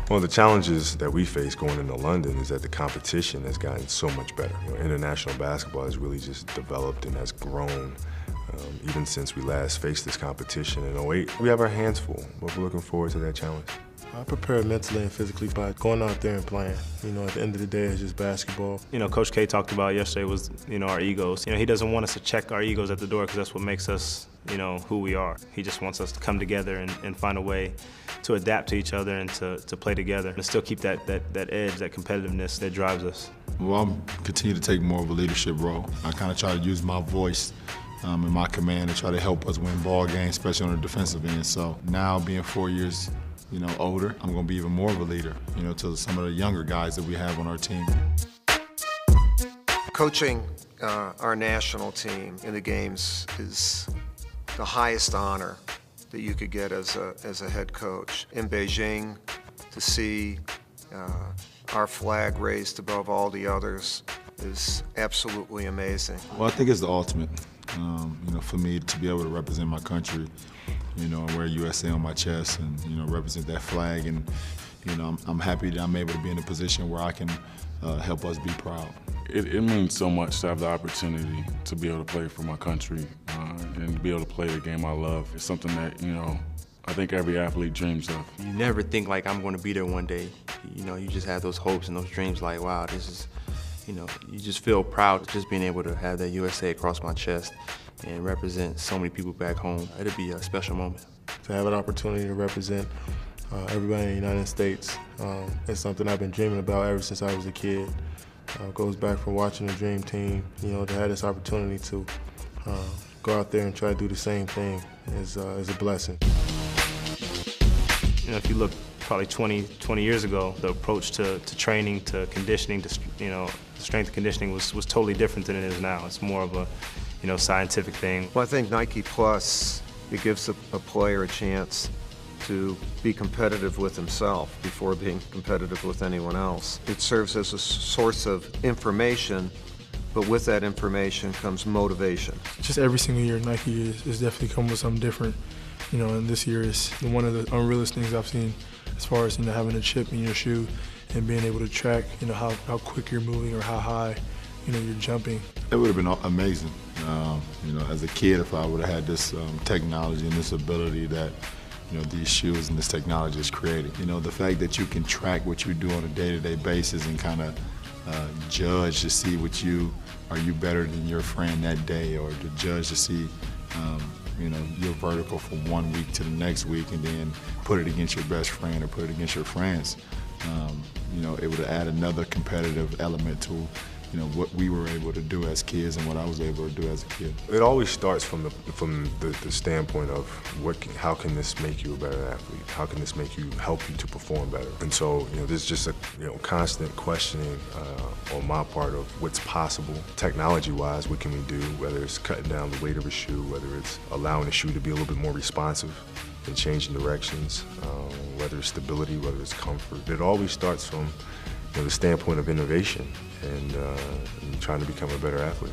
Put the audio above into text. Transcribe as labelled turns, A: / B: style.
A: Well, the challenges that we face going into London is that the competition has gotten so much better. International basketball has really just developed and has grown even since we last faced this competition in '08. We have our hands full, but we're looking forward to that challenge.
B: I prepare mentally and physically by going out there and playing. At the end of the day, it's just basketball.
C: Coach K talked about yesterday was, our egos. He doesn't want us to check our egos at the door because that's what makes us, who we are. He just wants us to come together and find a way to adapt to each other and to play together and still keep that edge, that competitiveness that drives us.
D: Well, I'll continue to take more of a leadership role. I kind of try to use my voice and my command to try to help us win ball games, especially on the defensive end. So now being 4 years older, I'm going to be even more of a leader, to some of the younger guys that we have on our team.
E: Coaching our national team in the games is the highest honor that you could get as a head coach. In Beijing, to see our flag raised above all the others is absolutely amazing.
D: Well, I think it's the ultimate, for me to be able to represent my country, and wear USA on my chest and, represent that flag. And, I'm happy that I'm able to be in a position where I can help us be proud.
F: It means so much to have the opportunity to be able to play for my country and to be able to play the game I love. It's something that, I think every athlete dreams of.
G: You never think like I'm going to be there one day. You just have those hopes and those dreams like, wow, this is, you just feel proud just being able to have that USA across my chest and represent so many people back home. It'll be a special moment.
B: To have an opportunity to represent everybody in the United States, it's something I've been dreaming about ever since I was a kid. It goes back from watching the Dream Team, to have this opportunity to go out there and try to do the same thing is a blessing.
C: If you look probably 20 years ago, the approach to training, to conditioning, to strength and conditioning was totally different than it is now. It's more of a scientific thing.
E: Well, I think Nike Plus, it gives a player a chance to be competitive with himself before being competitive with anyone else. It serves as a source of information, but with that information comes motivation.
H: Just every single year, Nike is definitely coming with something different. And this year is one of the unrealistic things I've seen as far as having a chip in your shoe and being able to track how quick you're moving or how high you're jumping.
D: It would have been amazing. As a kid, if I would have had this technology and this ability that these shoes and this technology is creating. The fact that you can track what you do on a day-to-day basis and kind of judge to see are you better than your friend that day, or to judge to see your vertical from 1 week to the next week, and then put it against your best friend or put it against your friends. It would add another competitive element to what we were able to do as kids and what I was able to do as a kid.
A: It always starts from the standpoint of how can this make you a better athlete? How can this help you to perform better? And so, there's just a constant questioning on my part of what's possible technology-wise. What can we do? Whether it's cutting down the weight of a shoe, whether it's allowing the shoe to be a little bit more responsive and changing directions, whether it's stability, whether it's comfort. It always starts from the standpoint of innovation and trying to become a better athlete.